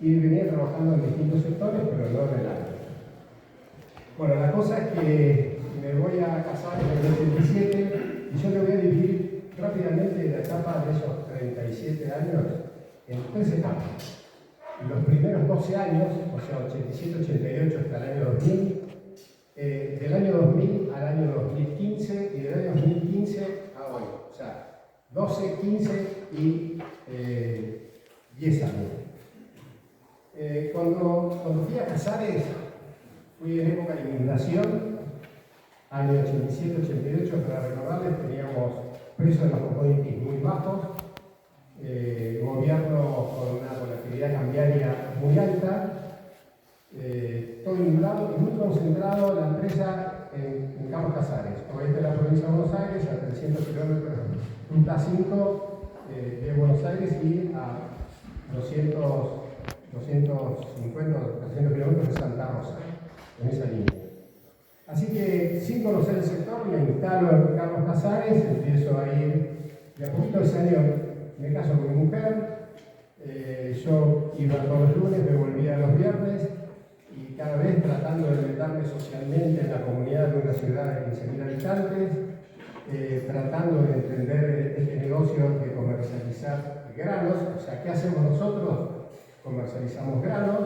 y venía trabajando en distintos sectores, pero no en el área. Bueno, la cosa es que me voy a casar en el 87 y yo le voy a dividir rápidamente la etapa de esos 37 años en tres etapas. Los primeros 12 años, o sea, 87-88 hasta el año 2000, del año 2000 al año 2015 y del año 2015 a hoy. O sea, 12, 15 y 10 años. Cuando fui a Casares, fui en época de inundación, año 87-88, para recordarles, teníamos precios de los commodities muy bajos, gobierno con una volatilidad cambiaria muy alta, todo inundado y muy concentrado la empresa en Carlos Casares, oeste de la provincia de Buenos Aires, a 300 kilómetros, ruta 5 de Buenos Aires y a 250 o 300 kilómetros de Santa Rosa, en esa línea. Así que, sin conocer el sector, me instalo en Carlos Casares, empiezo a ir de a poquito. Ese año me caso con mi mujer, yo iba todos los lunes, me volvía los viernes, y cada vez tratando de meterme socialmente en la comunidad de una ciudad de 15.000 habitantes, tratando de entender este negocio de comercializar granos. O sea, ¿qué hacemos nosotros? Comercializamos granos,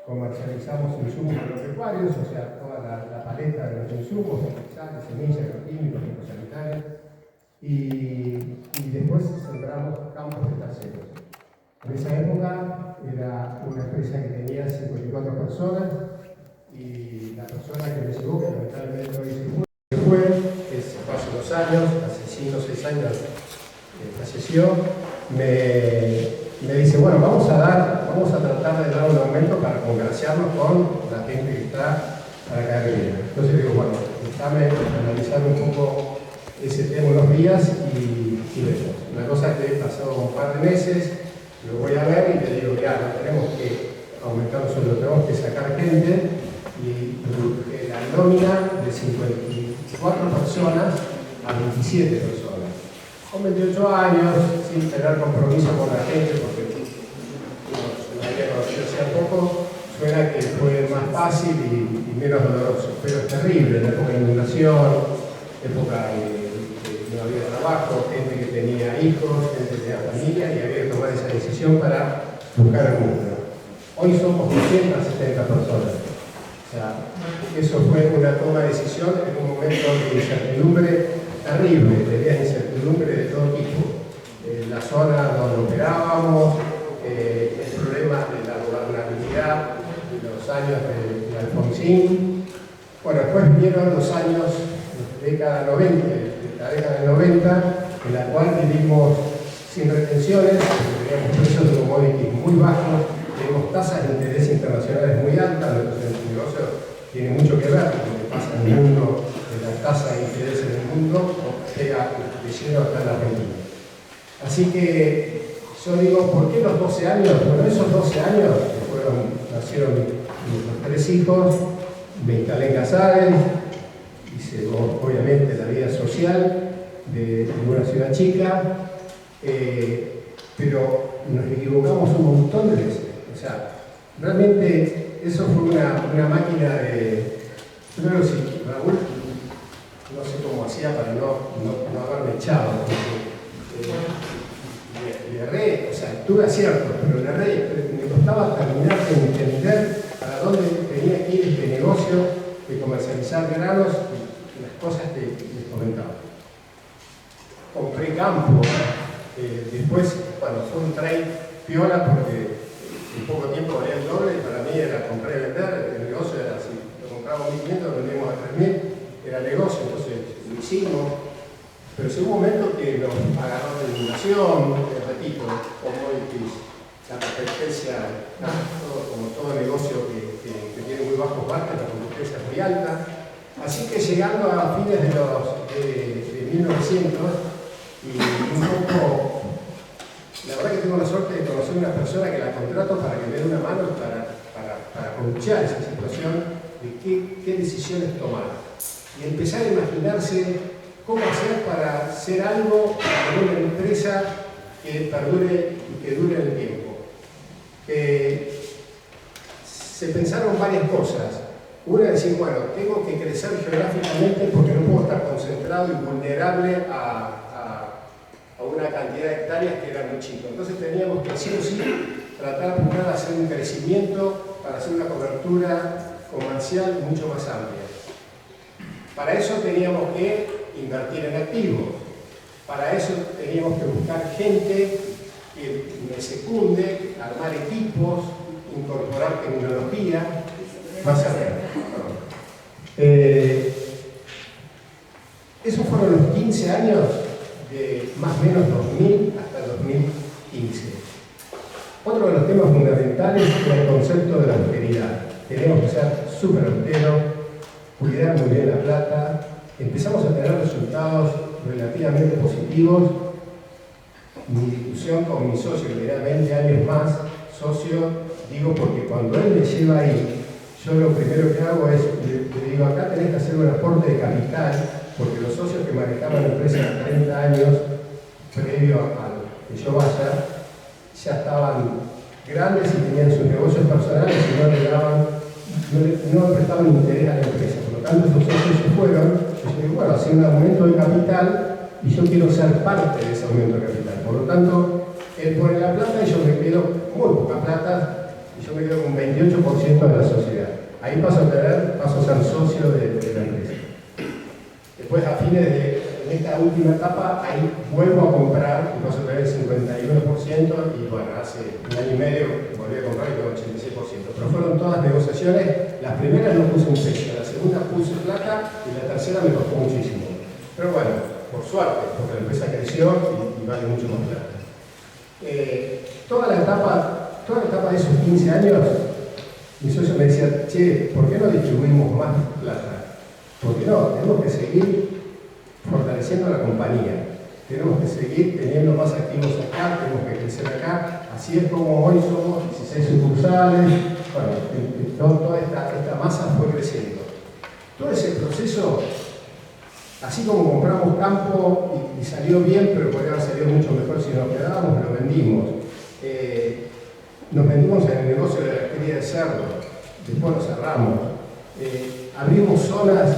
comercializamos insumos agropecuarios, o sea, toda la paleta de los insumos, fertilizantes, semillas, agroquímicos, fitosanitarios, y después sembramos campos de terceros. En esa época era una empresa que tenía 54 personas, y la persona que me llevó, que lamentablemente hoy se fue, hace 2 años, hace 5 o 6 años falleció, me dice, bueno, vamos a tratar de dar un aumento para congraciarnos con la gente que está para caer bien. Entonces digo, bueno, déjame analizar un poco ese tema unos días y vemos. Una cosa es que he pasado un par de meses, lo voy a ver y le digo, ya, no tenemos que aumentar el sueldo, tenemos que sacar gente, y la nómina de 54 personas a 27 personas. Con 28 años, sin tener compromiso con la gente, porque se me había conocido hace poco, suena que fue más fácil y menos doloroso. Pero es terrible, en época de inundación, época de no había trabajo, gente que tenía hijos, gente que tenía familia, y había que tomar esa decisión para buscar el mundo. Hoy somos 270 personas. O sea, eso fue una toma de decisión en un momento de incertidumbre terrible, tenías incertidumbre de todo tipo. La zona donde operábamos, el problema de la gobernabilidad, de los años de Alfonsín. Bueno, después vinieron los años, la década del 90, en la cual vivimos sin retenciones, teníamos precios de commodities muy bajos, tenemos tasas de interés internacionales muy altas. El negocio tiene mucho que ver con lo que pasa en el mundo, de la tasa de interés en el mundo, o llega de lleno hasta en la Argentina. Así que yo digo, ¿por qué los 12 años? Bueno, esos 12 años nacieron mis 3 hijos, me instalé en Casares, hice obviamente la vida social de una ciudad chica, pero nos equivocamos un montón de veces. O sea, realmente eso fue una máquina de... Primero, sí, Raúl, no sé cómo hacía para no haberme echado, porque le erré, o sea, tuve aciertos, pero le erré, me costaba terminar de entender para dónde tenía que ir este negocio de comercializar granos y las cosas que les comentaba. Compré campo, después, bueno, fue un trade piola porque en poco tiempo valía el doble, y para mí era comprar y vender. El negocio era así, lo compramos a 1.500, lo vendíamos a 3.000, era negocio, entonces lo hicimos. Pero llegó un momento que nos agarró la inundación, repito, commodities, la competencia, como todo negocio que tiene muy bajos márgenes, la competencia es muy alta. Así que llegando a fines de 1900, y un poco, la verdad que tengo la suerte de conocer a una persona que la contrato para que me dé una mano para coachear esa situación de qué decisiones tomar. Y empezar a imaginarse cómo hacer para ser algo, para una empresa que perdure y que dure en el tiempo. se pensaron varias cosas. Una es decir, bueno, tengo que crecer geográficamente porque no puedo estar concentrado y vulnerable a una cantidad de hectáreas que era muy chico. Entonces teníamos que sí o sí tratar de hacer un crecimiento para hacer una cobertura comercial mucho más amplia. Para eso teníamos que invertir en activos. Para eso teníamos que buscar gente que me secunde, armar equipos, incorporar tecnología, más allá. Esos fueron los 15 años de más o menos 2000 hasta 2015. Otro de los temas fundamentales era el concepto de la austeridad. Teníamos que ser súper austeros, cuidar muy bien la plata. Empezamos a tener resultados relativamente positivos. Mi discusión con mi socio, que tenía 20 años más, socio, digo porque cuando él me lleva ahí, yo lo primero que hago es, le digo, acá tenés que hacer un aporte de capital, porque los socios que manejaban la empresa 30 años, previo a que yo vaya, ya estaban grandes y tenían sus negocios personales y no prestaban interés a la empresa. Por lo tanto, esos socios se fueron. Yo digo, bueno, hacer un aumento de capital y yo quiero ser parte de ese aumento de capital. Por lo tanto, él pone la plata y yo me quedo muy poca plata y yo me quedo con 28% de la sociedad. Ahí paso a ser socio de la empresa. Después, a fines en esta última etapa, ahí vuelvo a comprar y paso a tener el 51% y bueno, hace un año y medio volví a comprar y tengo el 86%. Pero fueron todas negociaciones. Las primeras no puse un peso, la segunda puse plata y la tercera me costó muchísimo. Pero bueno, por suerte, porque la empresa creció y vale mucho más plata. Toda la etapa de esos 15 años, mi socio me decía, che, ¿por qué no distribuimos más plata? ¿Por qué no? Tenemos que seguir fortaleciendo la compañía. Tenemos que seguir teniendo más activos acá, tenemos que crecer acá. Así es como hoy somos 16 sucursales. Bueno, toda esta masa fue creciendo. Todo ese proceso, así como compramos campo y salió bien, pero podría haber salido mucho mejor si nos quedábamos, lo vendimos. Nos vendimos en el negocio de la cría de cerdo, después lo cerramos. Abrimos zonas,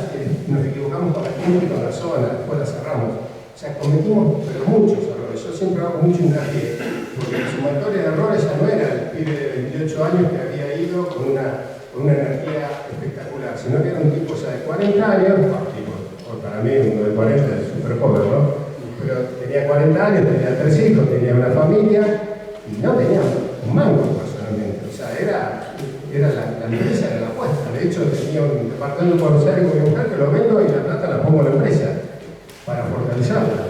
nos equivocamos con la tienda y con la zona, después la cerramos. O sea, cometimos pero muchos errores. Yo siempre hago mucho hincapié, porque la sumatoria de errores ya no era el pibe de 28 años que había ido con una energía espectacular, sino que era un tipo ya de 40 años, para mí uno de 40 es súper joven, ¿no? Pero tenía 40 años, tenía 3 hijos, tenía una familia y no tenía un mango personalmente. O sea, la empresa era la apuesta. De hecho, tenía un departamento comercial con mi mujer que lo vendo y la plata la pongo en la empresa para fortalecerla.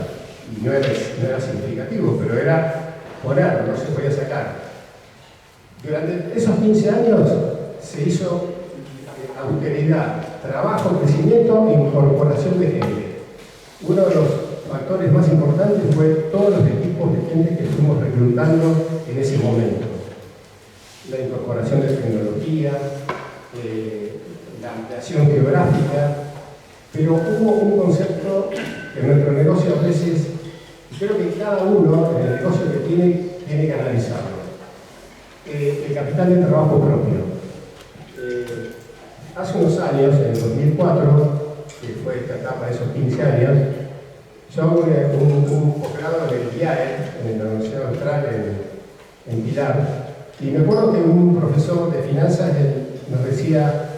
Y no era significativo, pero era ponerlo, no se podía sacar. Durante esos 15 años se hizo austeridad, trabajo, crecimiento e incorporación de gente. Uno de los factores más importantes fue todos los equipos de gente que fuimos reclutando en ese momento. La incorporación de tecnología, la ampliación geográfica, pero hubo un concepto que en nuestro negocio a veces, creo que cada uno en el negocio que tiene que analizarlo. El capital de trabajo propio. Hace unos años, en el 2004, que fue esta etapa de esos 15 años, yo hago un posgrado en el IAE, en la Universidad Austral, en Pilar, y me acuerdo que un profesor de finanzas nos decía,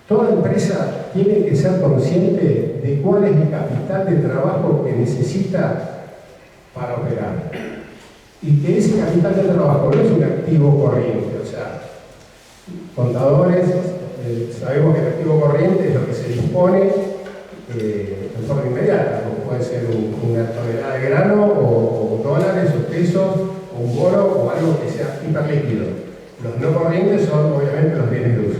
toda empresa tiene que ser consciente de cuál es el capital de trabajo que necesita para operar. Y que ese capital de trabajo no es un activo corriente, o sea, contadores, sabemos que el activo corriente es lo que se dispone de forma inmediata, como puede ser una tonelada de grano o dólares o pesos o un bono o algo que sea hiperlíquido. Los no corrientes son obviamente los bienes de uso.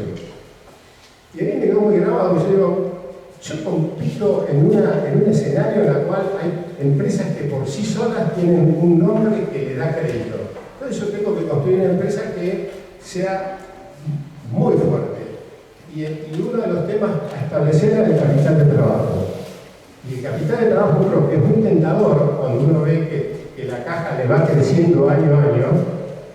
Y a mí me quedó muy grabado, yo digo, yo compito en un escenario en el cual hay empresas que por sí solas tienen un nombre que le da crédito. Entonces yo tengo que construir una empresa que sea muy fuerte. Y uno de los temas a establecer era el capital de trabajo. Y el capital de trabajo propio es muy tentador cuando uno ve que la caja le va creciendo año a año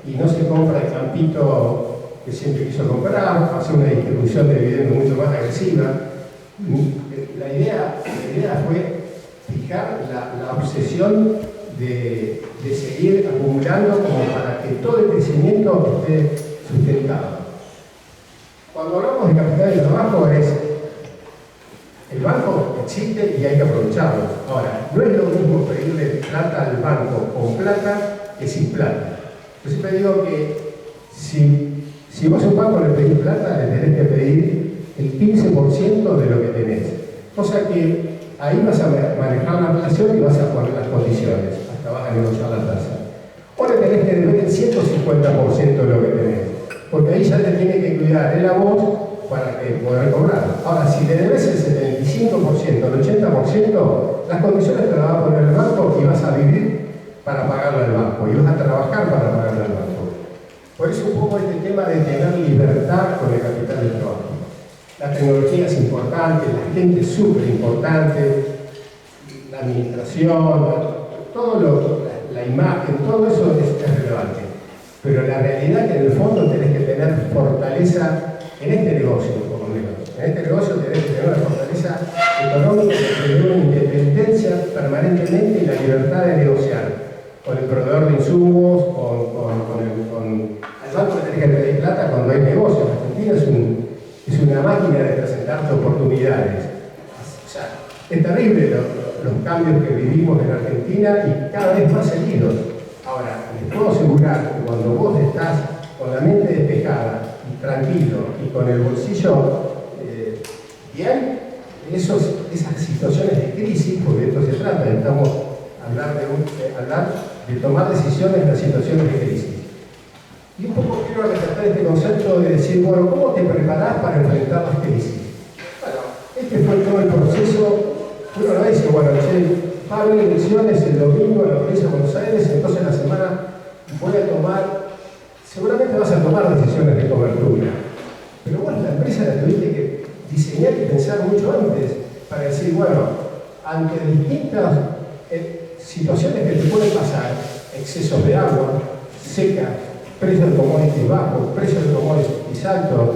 y no se compra el campito que siempre quiso comprar, hacer una distribución de dividendos mucho más agresiva. La idea fue fijar la obsesión de seguir acumulando como para que todo el crecimiento esté sustentado. Cuando hablamos de capital de trabajo el banco existe y hay que aprovecharlo. Ahora, no es lo mismo pedirle plata al banco con plata que sin plata. Yo siempre digo que si vos a un banco le pedís plata, le tenés que pedir el 15% de lo que tenés. Cosa que ahí vas a manejar la inflación y vas a poner las condiciones, hasta vas a negociar la tasa. O le tenés que deber el 150% de lo que tenés, porque ahí ya te tiene que cuidar él a vos para que poder cobrar. Ahora, si le debes el 75%, el 80%, las condiciones te las va a poner el banco y vas a vivir para pagarle al banco, y vas a trabajar para pagarle al banco. Por eso un poco este tema de tener libertad con el capital de trabajo. La tecnología es importante, la gente es súper importante, la administración, la imagen, todo eso es relevante. Pero la realidad es que en el fondo tenés que tener fortaleza en este negocio, por lo menos. En este negocio tenés que tener una fortaleza económica, tener una independencia permanentemente y la libertad de negociar con el proveedor de insumos, al banco le tenés que pedir plata cuando hay negocio. Argentina es una máquina de presentarte oportunidades. O sea, es terrible los cambios que vivimos en Argentina y cada vez más seguidos. Ahora, les puedo asegurar que cuando vos estás con la mente despejada y tranquilo y con el bolsillo bien, esas situaciones de crisis, porque de esto se trata, estamos hablar de tomar decisiones en las situaciones de crisis. Y un poco quiero rescatar este concepto de decir, bueno, ¿cómo te preparás para enfrentar las crisis? Bueno, este fue todo el proceso. Uno no dice, bueno, va a haber elecciones el domingo en la provincia de Buenos Aires, entonces la semana voy a tomar, seguramente vas a tomar decisiones de cobertura. Pero bueno, la empresa la tuviste que diseñar y pensar mucho antes para decir, bueno, ante distintas situaciones que te pueden pasar, excesos de agua, seca, precios de commodities bajos, precios de commodities altos,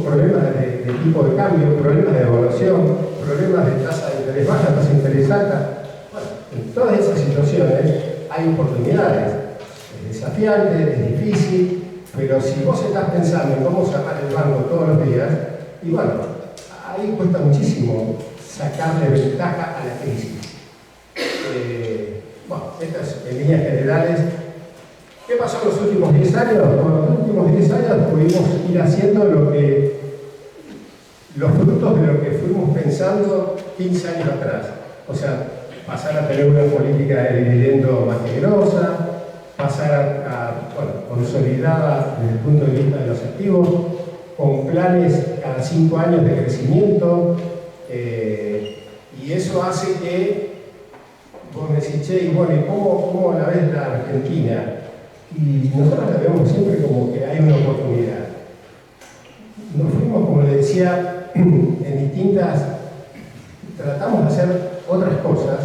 problemas de tipo de cambio, problemas de evaluación, problemas de tasa de interés baja, tasa de interés alta. Bueno, en todas esas situaciones hay oportunidades. Es desafiante, es difícil, pero si vos estás pensando en cómo sacar el banco todos los días, y bueno, ahí cuesta muchísimo sacarle ventaja a la crisis. Bueno, estas en líneas generales. ¿Qué pasó en los últimos 10 años? Bueno, en los últimos 10 años pudimos ir haciendo los frutos de lo que fuimos pensando 15 años atrás. O sea, pasar a tener una política de dividendo más generosa, pasar consolidada desde el punto de vista de los activos, con planes cada 5 años de crecimiento, y eso hace que vos me decís, che, y bueno, ¿y cómo la ves la Argentina? Y nosotros la vemos siempre como que hay una oportunidad. Nos fuimos, como les decía, tratamos de hacer otras cosas,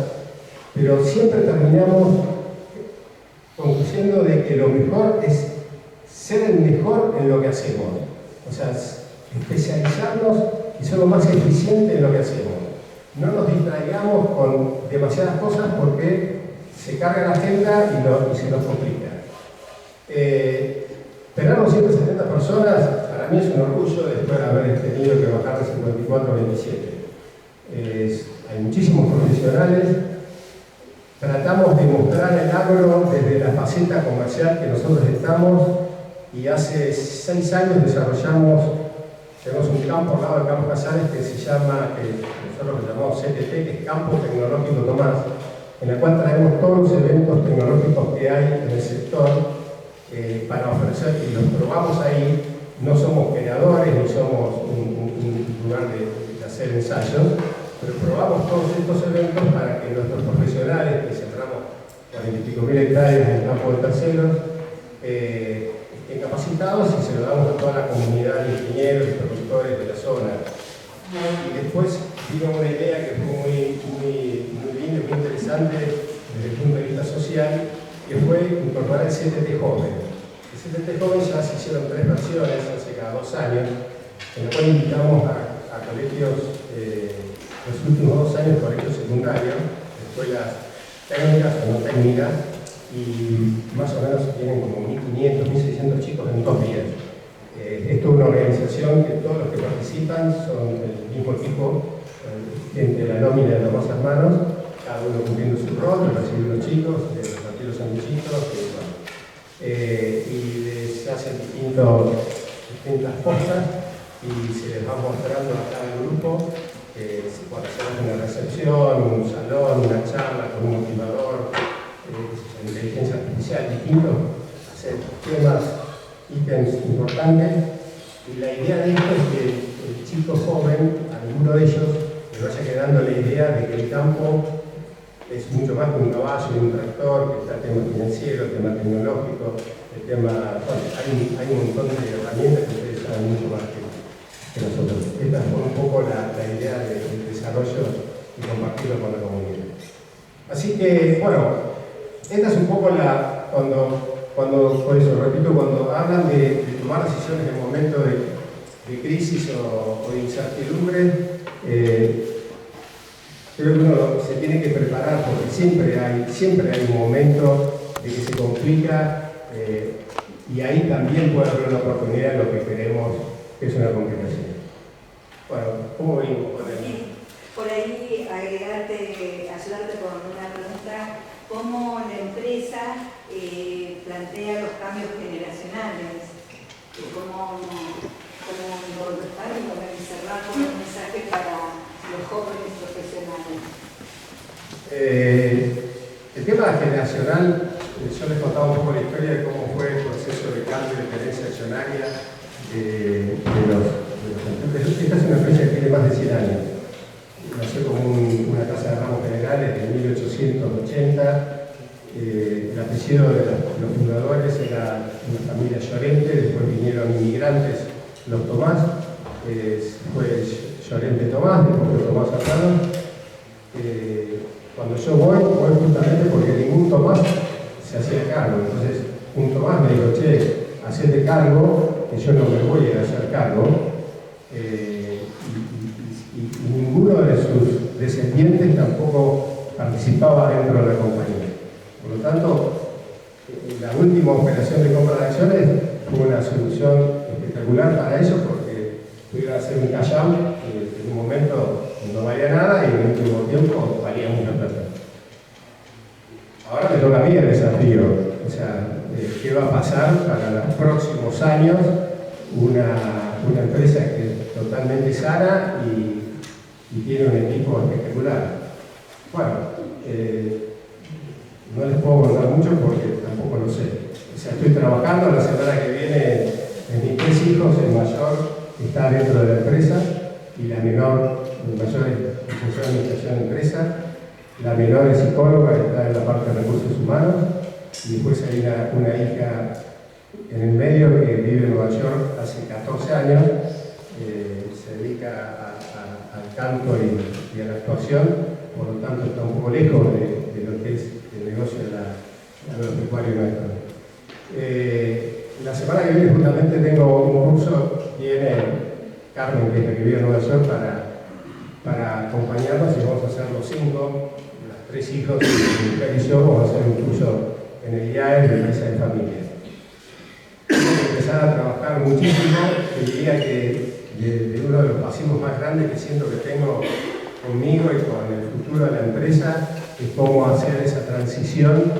pero siempre terminamos concluyendo de que lo mejor es ser el mejor en lo que hacemos. O sea, especializarnos y ser lo más eficiente en lo que hacemos. No nos distraigamos con demasiadas cosas porque se carga la agenda y se nos complica. Tener 270 personas para mí es un orgullo después de haber tenido que bajar de 54 a 27. Hay muchísimos profesionales. Tratamos de mostrar el agro desde la faceta comercial que nosotros estamos, y hace 6 años tenemos un campo al lado de Campos Casares que se llama, que nosotros lo llamamos CTT, que es Campo Tecnológico Tomás, en el cual traemos todos los eventos tecnológicos que hay en el sector para ofrecer, y los probamos ahí. No somos creadores ni somos un lugar de hacer ensayos, pero probamos todos estos eventos para que nuestros profesionales, que sembramos 40 y pico mil hectáreas en el campo de terceros, estén capacitados, y se lo damos a toda la comunidad de ingenieros y productores de la zona. Y después vino una idea que fue muy linda y muy interesante desde el punto de vista social, que fue incorporar el CTT joven. Excelente Joven ya se hicieron 3 versiones hace cada 2 años, en la cual invitamos a colegios, los últimos 2 años, colegios secundarios, escuelas técnicas o no técnicas, y más o menos tienen como 1.500, 1.600 chicos en 2 días. Esto es una organización que todos los que participan son del mismo equipo, entre la nómina de los dos hermanos, cada uno cumpliendo su rol, de recibir los chicos, de repartir los sanguchitos, y se hacen distintas cosas y se les va mostrando a cada grupo cuando hacemos una recepción, un salón, una charla con un motivador, inteligencia artificial, distintos, hacer temas, ítems importantes, y la idea de esto es que el chico joven, alguno de ellos, le vaya quedando la idea de que el campo es mucho más que un caballo y un tractor, que está el tema financiero, el tema tecnológico, el tema, bueno, hay un montón de herramientas que ustedes saben mucho más que nosotros. Esta fue un poco la idea del desarrollo y compartirlo con la comunidad. Así que, bueno, esta es un poco por eso, repito, cuando hablan de tomar decisiones en momentos de crisis o de incertidumbre, creo que uno se tiene que preparar porque siempre hay un momento de que se complica y ahí también puede haber una oportunidad en lo que queremos que es una complicación. Bueno, ¿cómo venimos con él? Sí, por ahí ayudarte con una pregunta, ¿cómo la empresa plantea los cambios generacionales? ¿Cómo involucrar y cerrar con un mensaje para los jóvenes profesionales? El tema generacional, yo les contaba un poco la historia de cómo fue el proceso de cambio de gerencia accionaria de los empresas. Esta es una empresa que tiene más de 100 años. Nació como una casa de ramos generales de 1880. El apellido de los fundadores era una familia Llorente, después vinieron inmigrantes, los Tomás, fue Llorente Tomás, después fue Tomás Serrano. Cuando yo voy justamente porque ningún Tomás se hacía cargo. Entonces, un Tomás me dijo, che, hacete cargo, que yo no me voy a ir a hacer cargo. Y ninguno de sus descendientes tampoco participaba dentro de la compañía. Por lo tanto, la última operación de compra de acciones fue una solución espectacular para ellos porque pudieron hacer un cash-out que en un momento no valía nada y en el último tiempo valía mucha plata. Ahora me toca a mí el desafío, o sea, ¿qué va a pasar para los próximos años? Una empresa que es totalmente sana y tiene un equipo espectacular. Bueno, no les puedo contar mucho porque tampoco lo sé. O sea, estoy trabajando, la semana que viene mis 3 hijos, el mayor está dentro de la empresa y la menor, el mayor es licenciado en administración de empresa, la menor es psicóloga, está en la parte de recursos humanos, y después hay una hija en el medio que vive en Nueva York hace 14 años, se dedica al canto y a la actuación, por lo tanto está un poco lejos de lo que es el negocio de agropecuario nuestro. La semana que viene justamente tengo un curso, viene Carmen, que es la que vive en Nueva York, para acompañarnos y vamos a hacer los 5, las 3 hijos, mi mujer y yo, vamos a hacer un curso en el IAE de empresa de familia. Tengo que empezar a trabajar muchísimo, te diría que de uno de los pasivos más grandes que siento que tengo conmigo y con el futuro de la empresa es cómo hacer esa transición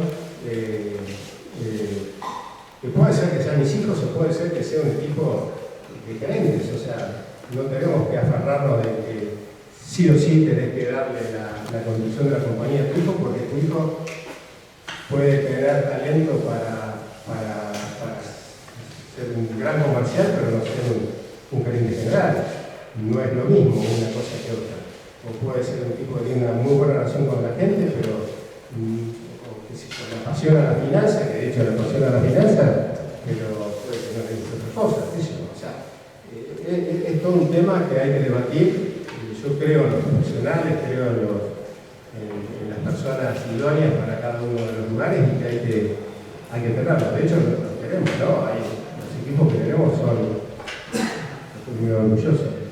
que puede ser que sean mis hijos o puede ser que sea un equipo de gerentes, o sea, no tenemos que aferrarnos de que sí o sí tenés que darle la conducción de la compañía a tu hijo porque tu hijo puede tener talento para ser un gran comercial pero no ser un gerente general. No es lo mismo una cosa que otra. O puede ser un tipo que tiene una muy buena relación con la gente, pero que si le apasiona la finanza, que de hecho le apasiona la finanza, pero puede que no le guste otras cosas, eso. O sea, es todo un tema que hay que debatir. Yo creo en los profesionales, creo en las personas idóneas para cada uno de los lugares y que hay que tenerlos. De hecho, los tenemos, ¿no? muy orgulloso.